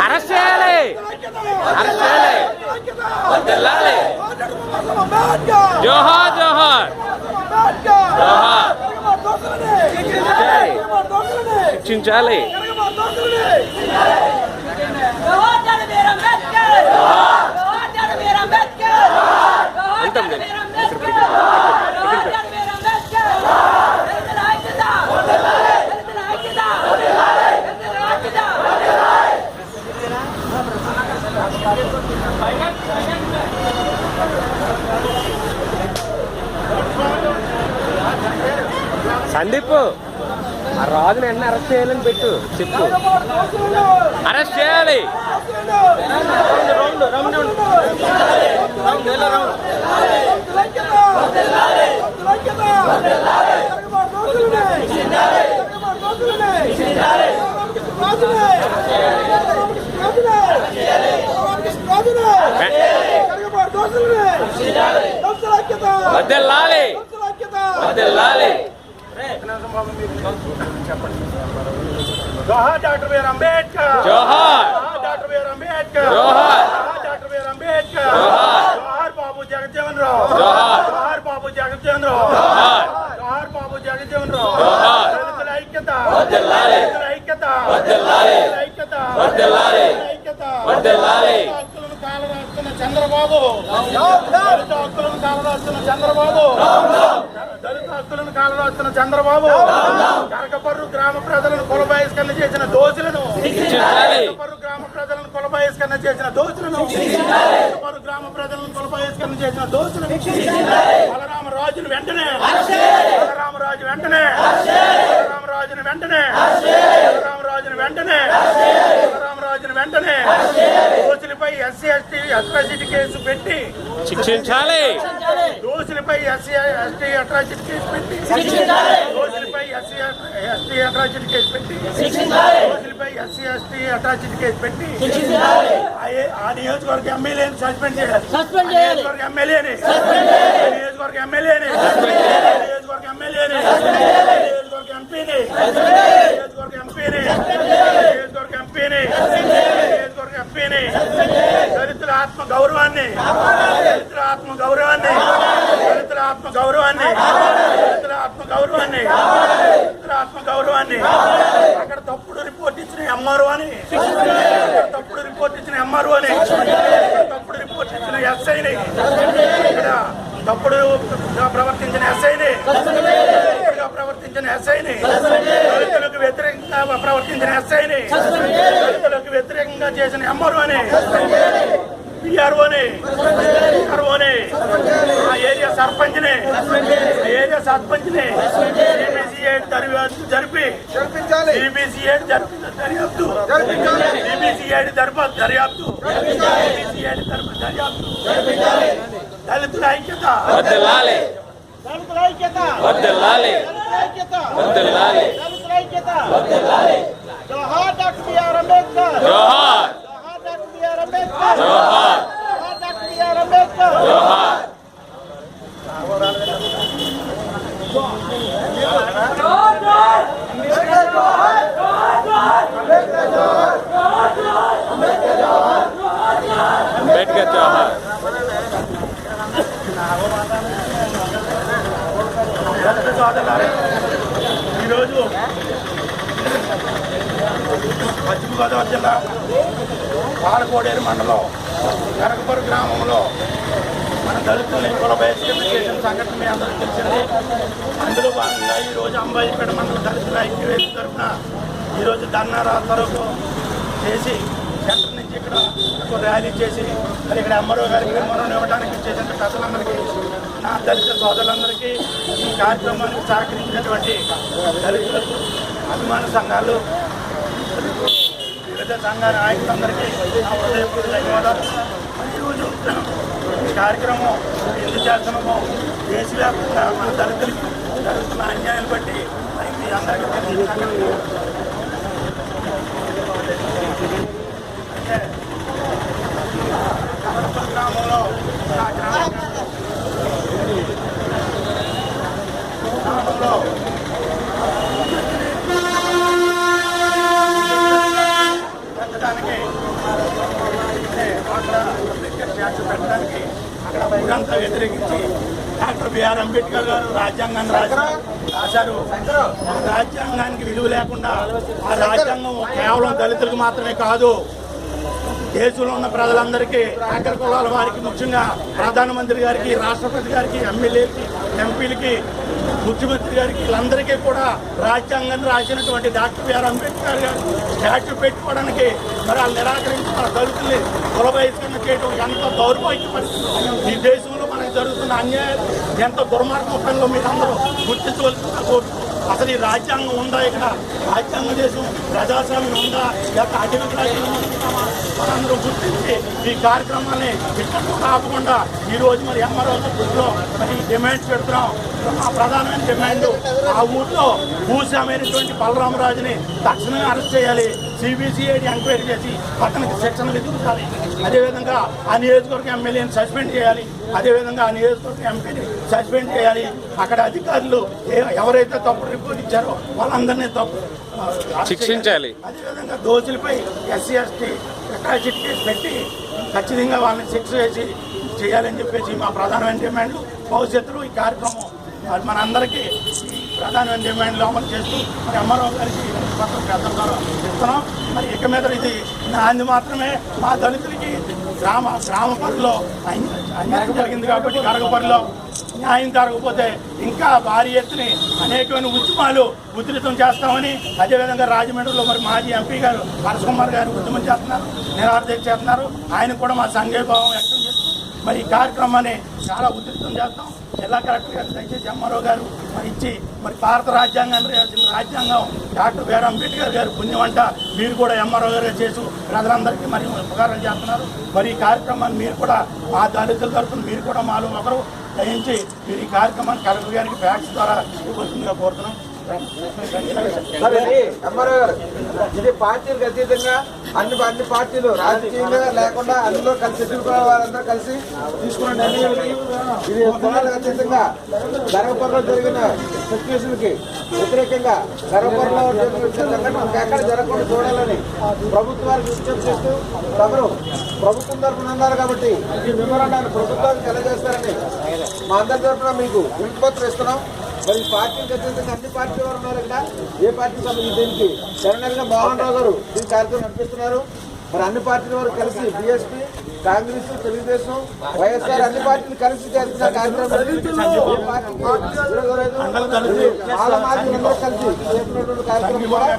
Arrest చేయాలి, arrest చేయాలి. వర్ధిల్లాలి. జోహార్ జోహార్ జోహార్. శిక్షించాలి. సందీప్ ఆ రాజుని ఎన్న అరెస్ట్ చేయాలని పెట్టు, చెప్పు. అరెస్ట్ చేయాలి. వర్ధిల్లాలి, వర్ధిల్లాలి. జోహార్ డాక్టర్ బిఆర్ అంబేద్కర్. జోహార్ డాక్టర్ బిఆర్ అంబేద్కర్. జోహార్ డాక్టర్ బిఆర్ అంబేద్కర్. జోహార్. జోహార్ బాబు జగజ్జీవన్ రావు. జోహార్. జోహార్ బాబు జగజ్జీవన్ రావు. జోహార్. జోహార్ బాబు జగజ్జీవన్ రావు. జోహార్. దళితుల ఐక్యత, వర్ధిల్లాలి. దళితుల ఐక్యత, వర్ధిల్లాలి. ఐక్యత, వర్ధిల్లాలి. ఐక్యత, వర్ధిల్లాలి. హక్కులను కాలరాస్తున్న చంద్రబాబు, దళిత హక్కులను కాలరాస్తున్న చంద్రబాబు, దళిత హక్కులను కాలరాస్తున్న చంద్రబాబు, కనకపర్రు గ్రామ ప్రజలను కులబహిష్కరణ చేసిన దోషులను, కనకపర్రు గ్రామ ప్రజలను కులబహిష్కరణ చేసిన దోషులను, కనకపర్రు గ్రామ ప్రజలను కులబహిష్కరణ చేసిన దోషులను బలరామరాజును వెంటనే, బలరామరాజు వెంటనే, బలరామరాజును వెంటనే, బలరామరాజును వెంటనే, బలరామరాజును వెంటనే దోషులపై ఎస్సీ ఎస్టీ అట్రాసిటీ కేసు పెట్టి శిక్షించాలి. దోషులపై ఎస్సీ ఎస్టీ అట్రాసిటీ కేసు పెట్టి, దోషులపై ఎస్సీ ఎస్టీ అట్రాసిటీ కేసు పెట్టి, దోషులపై ఎస్సీ ఎస్టీ అట్రాసిటీ కేసు పెట్టి ఆ నియోజకవర్గ ఎమ్మెల్యేని సస్పెండ్ చేయాలి. నియోజకవర్గ ఎమ్మెల్యేని, నియోజకవర్గ ఎమ్మెల్యేని, నియోజకవర్గ ఎమ్మెల్యేని, నియోజకవర్గ ఎంపీని, నియోజకవర్గ ఎంపీని, నియోజకవర్గ ఎంపీని, నియోజకవర్గ ఎంపీని. దళితుల ఆత్మ గౌరవాన్ని, దళితుల ఆత్మ గౌరవాన్ని, దళితుల ఆత్మ గౌరవాన్ని, దళితుల ఆత్మ గౌరవాన్ని, దళితుల ఆత్మ గౌరవాన్ని. అక్కడ తప్పుడు రిపోర్ట్ ఇచ్చిన ఎంఆర్ఓ అని, తప్పుడు రిపోర్ట్ ఇచ్చిన ఎంఆర్ఓ అని, తప్పుడు రిపోర్ట్ ఇచ్చిన ఎస్ఐని, ఇక్కడ తప్పుడు ప్రవర్తించిన ఎస్ఐని, ప్రవర్తించిన ఎస్ఐని, దళితులకు వ్యతిరేకంగా ప్రవర్తించిన ఎస్ఐని, దళితులకు వ్యతిరేకంగా చేసిన ఎంఆర్ఓని, పిఆర్ఓని, పిఆర్ఓని, ఆ ఏరియా సర్పంచ్ని, ఏరియా సర్పంచ్ని సిబిసిఐ దర్యాప్తు జరిపి, సిబిసిఐ దర్యాప్తు, సిబిసిఐ దర్యాప్తు, సిబిసిఐ దర్యాప్తు. దళితుల ఐక్యత, వర్ధిల్లాలి. దళితుల ఐక్యత, వర్ధిల్లాలి. వర్ధిల్లాలి. దళితుల ఐక్యత, వర్ధిల్లాలి. జోహార్ డాక్టర్ బిఆర్ అంబేద్కర్. జోహార్. జోహార్ డాక్టర్ బిఆర్ అంబేద్కర్. జోహార్. జోహార్ డాక్టర్ బిఆర్ అంబేద్కర్. జోహార్. అంబేద్కర్ జోహార్. ఈరోజు పశ్చిమ గోదావరి జిల్లా పాలకోడేరు మండలం కనకపర్రు గ్రామంలో మన దళితుల్ని కులబహిష్కరణ చేసిన సంఘటన మీ అందరికీ తెలిసింది. అందులో భాగంగా ఈరోజు అంబాజీపేట మండలం దళితుల ఐక్యవేదిక తరఫున ఈరోజు ధర్నా రాస్తారోకో చేసి సెంటర్ నుంచి ఇక్కడ ఒక ర్యాలీ చేసి మరి ఇక్కడ ఎంఆర్ఓ గారికి విమోహం ఇవ్వడానికి చేసిన ప్రజలందరికీ, నా దళిత సోదరులందరికీ, ఈ కార్యక్రమానికి సహకరించినటువంటి దళితులకు, అభిమాన సంఘాలు, వివిధ సంఘాల నాయకులందరికీ నా హృదయపూర్వక ధన్యవాదాలు. ఈరోజు ఈ కార్యక్రమం ఎందుకు చేస్తున్నామో దేశవ్యాప్తంగా మన దళితులకి జరుగుతున్న అన్యాయాలు బట్టి మీ అందరికీ తెలియదు. గ్రామంలో పెట్టడానికి అందుకే అక్కడ అంబేద్కర్ స్టాచ్యూ పెట్టడానికి అక్కడ ఊరంతా వ్యతిరేకించి డాక్టర్ బిఆర్ అంబేద్కర్ గారు రాజ్యాంగాన్ని రాశారు. రాజ్యాంగానికి విలువ లేకుండా ఆ రాజ్యాంగం కేవలం దళితులకు మాత్రమే కాదు, దేశంలో ఉన్న ప్రజలందరికీ, అగ్ర కులాల వారికి, ముఖ్యంగా ప్రధానమంత్రి గారికి, రాష్ట్రపతి గారికి, ఎమ్మెల్యేలకి, ఎంపీలకి, ముఖ్యమంత్రి గారికి, వీళ్ళందరికీ కూడా రాజ్యాంగాన్ని రాసినటువంటి డాక్టర్ బిఆర్ అంబేద్కర్ గారు స్టాచ్యూ పెట్టుకోవడానికి మరి వాళ్ళు నిరాకరించి మన దళితుల్ని కుల బహిష్కరణ చేయడం ఎంత దౌర్భాగ్య పరిస్థితి. ఈ దేశంలో మనకు జరుగుతున్న అన్యాయం ఎంత దుర్మార్గం పనిలో మీరు అందరూ గుర్తించవలసిన కోరుతూ, అసలు ఈ రాజ్యాంగం ఉందా, ఇక్కడ రాజ్యాంగ దేశం ప్రజాస్వామ్యం ఉందా, లేక అధిక రాజ్యాంగం ఉందామా, మనందరూ గుర్తించి ఈ కార్యక్రమాన్ని ఇక్కడితో కాకుండా ఈరోజు మరి ఎంఆర్ఓ దృష్టిలో మరి డిమాండ్స్ పెడుతున్నాం. ఆ ప్రధానమైన డిమాండ్ ఆ ఊర్లో భూస్వామైనటువంటి బలరామరాజుని తక్షణమే అరెస్ట్ చేయాలి, సిబిసిఐడి ఎంక్వైరీ చేసి అతనికి శిక్షణ విధించాలి. అదేవిధంగా ఆ నియోజకవర్గం ఎమ్మెల్యేని సస్పెండ్ చేయాలి, అదేవిధంగా ఆ నియోజకవర్గం ఎంపీని సస్పెండ్ చేయాలి. అక్కడ అధికారులు ఎవరైతే తప్పుడు రిపోర్ట్ ఇచ్చారో వాళ్ళందరినీ శిక్షించాలి. అదేవిధంగా దోషులపై ఎస్సీ ఎస్టీ అట్రాసిటీ కేసు పెట్టి ఖచ్చితంగా వాళ్ళని శిక్ష వేసి చేయాలని చెప్పేసి మా ప్రధానమైన డిమాండ్లు. భవిష్యత్తులో ఈ కార్యక్రమం మనందరికీ ప్రధానమైన డిమాండ్లు అమలు చేస్తూ మరి ఎంఆర్ఓ గారికి పత్రం ద్వారా ఇస్తున్నాం. మరి ఇక మీద ఇది నాంది మాత్రమే. మా దళితులకి గ్రామ పరిలో అన్యాయం జరిగింది కాబట్టి కరగపరిలో న్యాయం జరగకపోతే ఇంకా భారీ ఎత్తున అనేకమైన ఉద్యమాలు ఉధృతం చేస్తామని, అదేవిధంగా రాజమండ్రిలో మరి మాజీ ఎంపీ గారు హర్ష్ కుమార్ గారు ఉద్యమం చేస్తున్నారు, నిరాదీక్ష చేస్తున్నారు. ఆయన కూడా మా సంఘీభావం వ్యక్తం చేస్తూ మరి ఈ కార్యక్రమాన్ని చాలా ఉధృతం చేస్తాం. జిల్లా కలెక్టర్ గారు దయచేసి ఎంఆర్ఓ గారు మరి ఇచ్చి మరి భారత రాజ్యాంగం డాక్టర్ బిఆర్ అంబేద్కర్ గారు పుణ్యమంట మీరు కూడా ఎంఆర్ఓ గారు చేసి ప్రజలందరికీ మరి ఉపకారం చేస్తున్నారు. మరి ఈ కార్యక్రమాన్ని మీరు కూడా మా దళితుల తరఫున మీరు కూడా మాలో ఒకరు దయించి మీరు ఈ కార్యక్రమాన్ని కలెక్టర్ గారికి ఫ్యాక్స్ ద్వారా ఇవ్వాల్సిందిగా కోరుతున్నాం. ఇది పార్టీలకు అతీతంగా అన్ని పార్టీలు రాజకీయంగా లేకుండా అందులో కలిసి ఎదుర్కొనే వారందరూ కలిసి తీసుకున్న నిర్ణయాలకి ఇది కులాలకు అతీతంగా గర్వపరలో జరిగిన సిచ్యువేషన్ కి వ్యతిరేకంగా గర్వపరలో సంఘటన ఎక్కడ జరగకుండా చూడాలని ప్రభుత్వానికి విజ్ఞప్తి చేస్తూ తమరు ప్రభుత్వం తరఫున ఉన్నారు కాబట్టి ఈ మెమోరాండాన్ని ప్రభుత్వానికి తెలియజేస్తారని మా అందరి తరఫున మీకు వినతిపత్రం ఇస్తున్నాం. మరి పార్టీకి అత్యంతంగా అన్ని పార్టీ వారు ఉన్నారు ఇక్కడ. ఏ పార్టీ సంబంధించి దీనికి జనరల్గా మోహన్ రావు గారు దీని కార్యక్రమం నడిపిస్తున్నారు. మరి అన్ని పార్టీల వారు కలిసి బీఎస్పీ, కాంగ్రెస్, తెలుగుదేశం, వైఎస్ఆర్ అన్ని పార్టీలు కలిసి చేస్తున్న కార్యక్రమం చాలా మంది కలిసి చేస్తున్నటువంటి కార్యక్రమం కూడా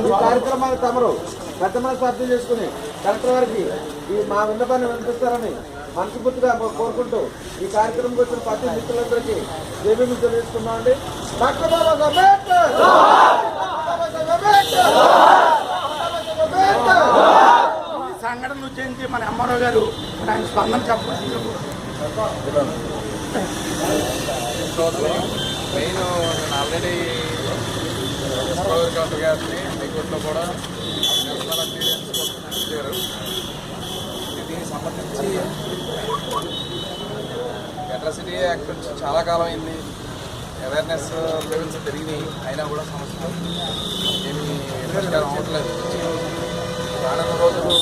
ఈ కార్యక్రమాన్ని తమరు పెద్ద మనసు అర్థం చేసుకుని కలెక్టర్ వారికి ఈ మా విన్నపాన్ని వినిపిస్తారని మనస్ఫూర్తిగా కోరుకుంటూ ఈ కార్యక్రమం వచ్చిన ప్రతి మిత్రులందరికీ జేబీ తెలియజేసుకున్నామండి. డాక్టర్ బాబాసాహెబ్ అంబేద్కర్ సంఘటన గురించి మన ఎంఆర్ఓ గారు ఆయన స్పందన చెప్పాలి. మెయిన్ నేను ఆల్రెడీ కౌంటర్ గారిని హైకోర్టులో కూడా ఇచ్చారు. దీనికి సంబంధించి అట్రాసిటీ యాక్ట్ నుంచి చాలా కాలం అయింది, అవేర్నెస్ లెవెల్స్ పెరిగినాయి, అయినా కూడా సమస్యలు ఏమీ పరిష్కారం అవ్వట్లేదు. రానున్న రోజులు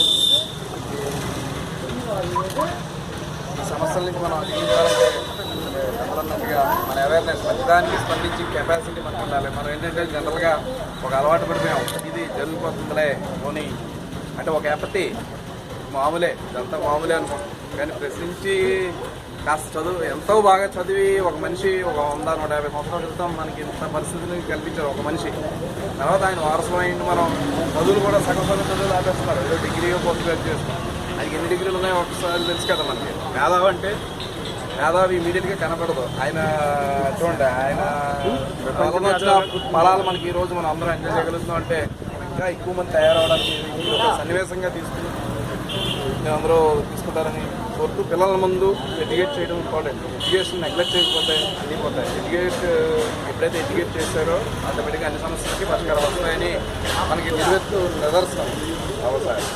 ఈ సమస్యల నుంచి మనం అధిగమించాలంటే అన్నట్టుగా మన అవేర్నెస్ ప్రతిదానికి స్పందించి కెపాసిటీ మనకు ఉండాలి. మనం ఏంటంటే జనరల్గా ఒక అలవాటు పడిపోయాం, ఇది జరిగిపోతుందిలే పోనీ అంటే ఒక ఎప్పటి మామూలే, ఇదంతా మామూలే అనుకుంటాం. కానీ ప్రశ్నించి కాస్త చదువు ఎంతో బాగా చదివి ఒక మనిషి ఒక 100-150 సంవత్సరాల క్రితం మనకి ఇంత పరిస్థితిని కల్పించారు ఒక మనిషి. తర్వాత ఆయన వారసులు అయింది. మనం చదువులు కూడా సగం చదువులు ఆపేస్తున్నారు, ఏదో డిగ్రీ పోస్ట్ గ్రాడ్యుయేట్ చేస్తున్నాం. ఆయనకి ఎన్ని డిగ్రీలు ఉన్నాయో ఒకసారి తెలుసు కదా మనకి. మేధావి అంటే మేధావి ఇమీడియట్గా కనపడదు. ఆయన చూడండి, ఆయన వచ్చిన ఫలాలు మనకి ఈరోజు మనం అందరం ఎంజాయ్ చేయగలుగుతున్నాం అంటే ఇంకా ఎక్కువ మంది తయారవడానికి సన్నివేశంగా అందరూ తీసుకుంటారని కోరుతూ పిల్లల ముందు ఎడ్యుకేట్ చేయడం ఇంపార్టెంట్. ఎడ్యుకేషన్ నెగ్లెక్ట్ చేయకపోతే అన్నీ పోతాయి. ఎప్పుడైతే ఎడ్యుకేట్ చేశారో ఆటోమేటిక్గా అన్ని సమస్యలకి పరిష్కారం వస్తాయని మనకి నిలువెత్తు నిదర్శనం అవసరం.